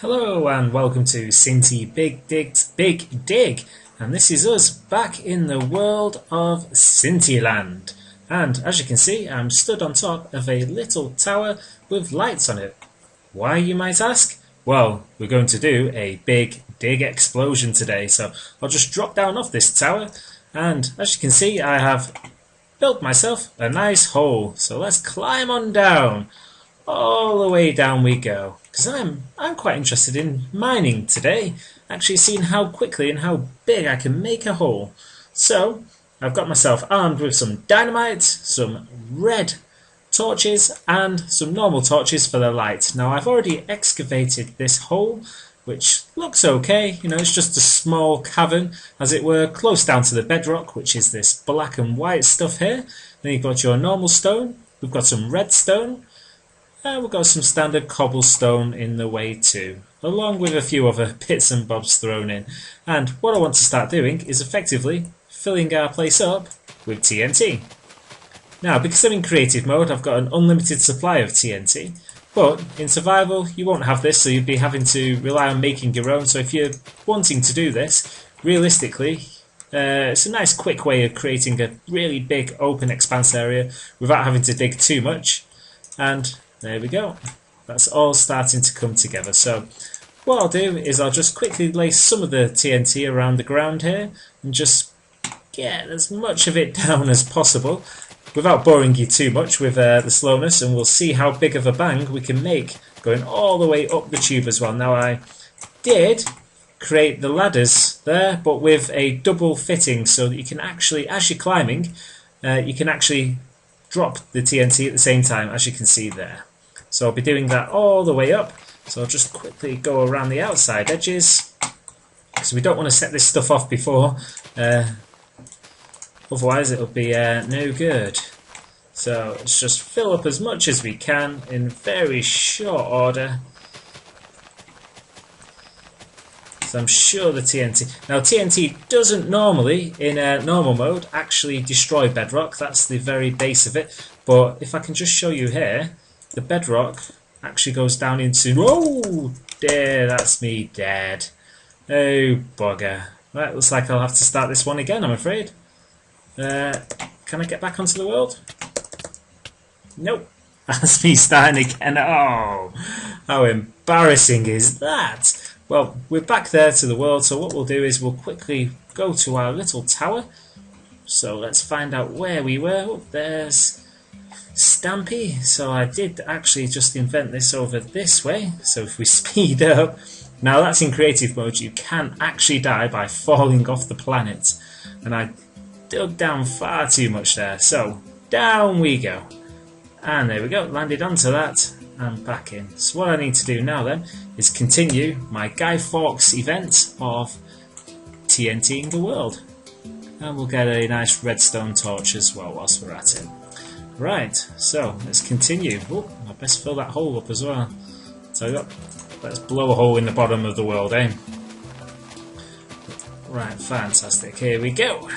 Hello and welcome to Sinty Bigdig's Big Dig, and this is us back in the world of Sintyland. And as you can see, I'm stood on top of a little tower with lights on it. Why, you might ask? Well, we're going to do a big dig explosion today, so I'll just drop down off this tower, and as you can see, I have built myself a nice hole. So let's climb on down. All the way down we go, because I'm quite interested in mining today, actually seeing how quickly and how big I can make a hole. So I've got myself armed with some dynamite, some red torches and some normal torches for the light. Now I've already excavated this hole, which looks okay. You know, it's just a small cavern, as it were, close down to the bedrock, which is this black and white stuff here. Then you've got your normal stone, we've got some redstone, and we've got some standard cobblestone in the way too, along with a few other bits and bobs thrown in. And what I want to start doing is effectively filling our place up with TNT. Now, because I'm in creative mode, I've got an unlimited supply of TNT, but in survival you won't have this, so you'd be having to rely on making your own. So if you're wanting to do this, realistically, it's a nice quick way of creating a really big open expanse area without having to dig too much. And there we go. That's all starting to come together. So what I'll do is I'll just quickly lay some of the TNT around the ground here and just get as much of it down as possible without boring you too much with the slowness, and we'll see how big of a bang we can make going all the way up the tube as well. Now I did create the ladders there, but with a double fitting, so that you can actually, as you're climbing, you can actually drop the TNT at the same time, as you can see there. So I'll be doing that all the way up. So I'll just quickly go around the outside edges, because we don't want to set this stuff off before, otherwise it'll be no good. So let's just fill up as much as we can in very short order. So I'm sure the TNT... Now TNT doesn't normally, in normal mode, actually destroy bedrock. That's the very base of it. But if I can just show you here, the bedrock actually goes down into... Oh, there, that's me dead. Oh, bugger. Right, looks like I'll have to start this one again, I'm afraid. Can I get back onto the world? Nope. That's me starting again. Oh, how embarrassing is that? Well, we're back there to the world, so what we'll do is we'll quickly go to our little tower. So let's find out where we were. Oh, there's Stampy. So I did actually just invent this over this way. So if we speed up, now that's in creative mode, you can actually die by falling off the planet. And I dug down far too much there. So down we go. And there we go, landed onto that. And back in. So what I need to do now then is continue my Guy Fawkes event of TNTing the world. And we'll get a nice redstone torch as well whilst we're at it. Right, so let's continue. Oh, I best fill that hole up as well. So let's blow a hole in the bottom of the world, eh? Right, fantastic. Here we go.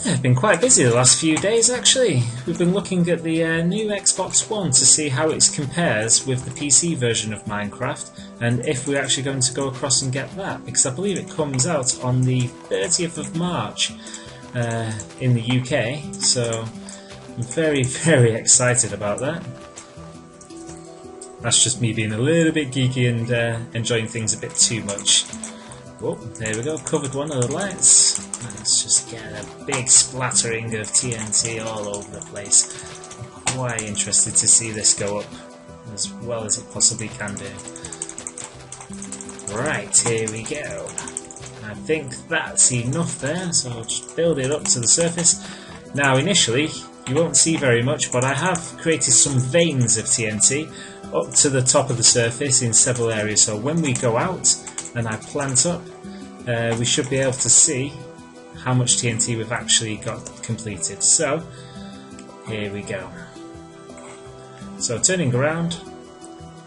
I've been quite busy the last few days actually. We've been looking at the new Xbox One to see how it compares with the PC version of Minecraft, and if we're actually going to go across and get that, because I believe it comes out on the 30th of March in the UK, so I'm very, very excited about that. That's just me being a little bit geeky and enjoying things a bit too much. Oh, there we go, covered one of the lights. Let's just get a big splattering of TNT all over the place. I'm quite interested to see this go up as well as it possibly can do. Right, here we go. I think that's enough there, so I'll just build it up to the surface. Now initially, you won't see very much, but I have created some veins of TNT up to the top of the surface in several areas, so when we go out and I plant up, we should be able to see how much TNT we've actually got completed. So here we go. So turning around,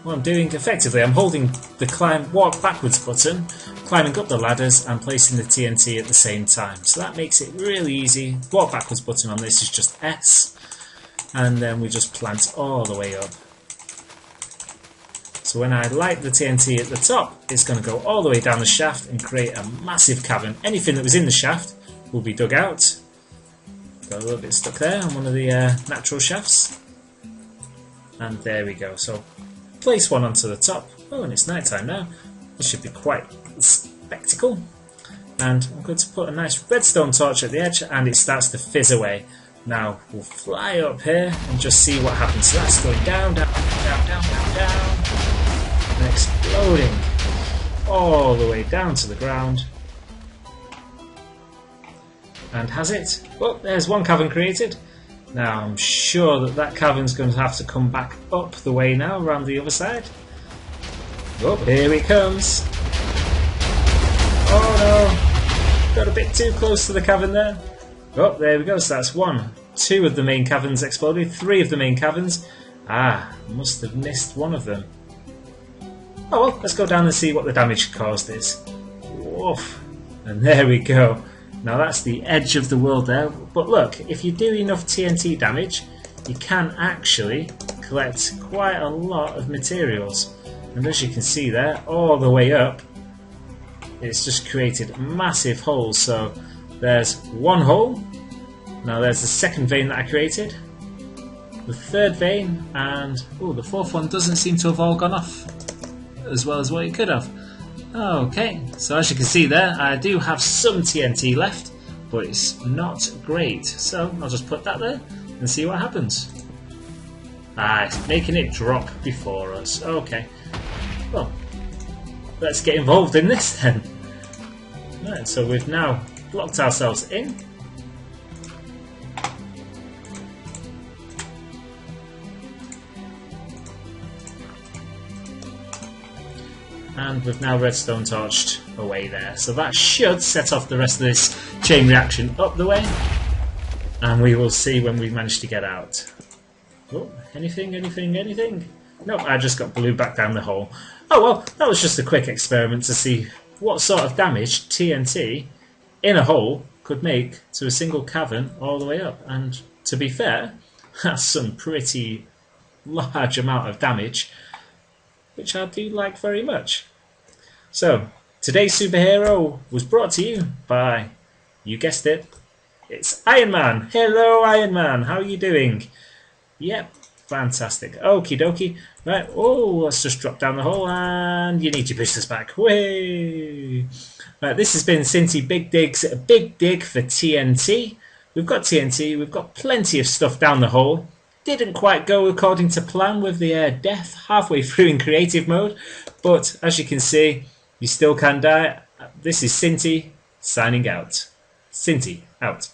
what I'm doing effectively, I'm holding the walk backwards button, climbing up the ladders and placing the TNT at the same time. So that makes it really easy. Walk backwards button on this is just S. and then we just plant all the way up. So when I light the TNT at the top, it's going to go all the way down the shaft and create a massive cavern. Anything that was in the shaft will be dug out. Got a little bit stuck there on one of the natural shafts. And there we go. So place one onto the top. Oh, and it's night time now. This should be quite a spectacle. And I'm going to put a nice redstone torch at the edge, and it starts to fizz away. Now we'll fly up here and just see what happens. So that's going down, down, down, down, down, down. And exploding all the way down to the ground. And has it? Well, there's one cavern created. Now I'm sure that that cavern's going to have to come back up the way now, around the other side. Oh, here it comes. Oh no, got a bit too close to the cavern there. Oh, there we go, so that's one. Two of the main caverns exploded, three of the main caverns. Ah, must have missed one of them. Oh well, let's go down and see what the damage caused is. Woof. And there we go. Now that's the edge of the world there. But look, if you do enough TNT damage, you can actually collect quite a lot of materials. And as you can see there, all the way up, it's just created massive holes. So there's one hole. Now there's the second vein that I created. The third vein, and oh, the fourth one doesn't seem to have all gone off as well as what it could have. Okay, so as you can see there, I do have some TNT left, but it's not great. So I'll just put that there and see what happens. Ah, it's making it drop before us. Okay, well, let's get involved in this then. Right, so we've now blocked ourselves in. And we've now redstone torched away there. So that should set off the rest of this chain reaction up the way. And we will see when we manage to get out. Oh, anything, anything, anything? Nope, I just got blew back down the hole. Oh well, that was just a quick experiment to see what sort of damage TNT in a hole could make to a single cavern all the way up. And to be fair, that's some pretty large amount of damage, which I do like very much. So, today's superhero was brought to you by, you guessed it, it's Iron Man. Hello Iron Man, how are you doing? Yep, fantastic. Okie dokie. Right, oh, let's just drop down the hole and you need to push this back. Way. Right, this has been Sinty Bigdig's Big Dig for TNT. We've got TNT, we've got plenty of stuff down the hole. Didn't quite go according to plan with the death halfway through in creative mode, but as you can see, you still can die. This is Sinty signing out. Sinty out.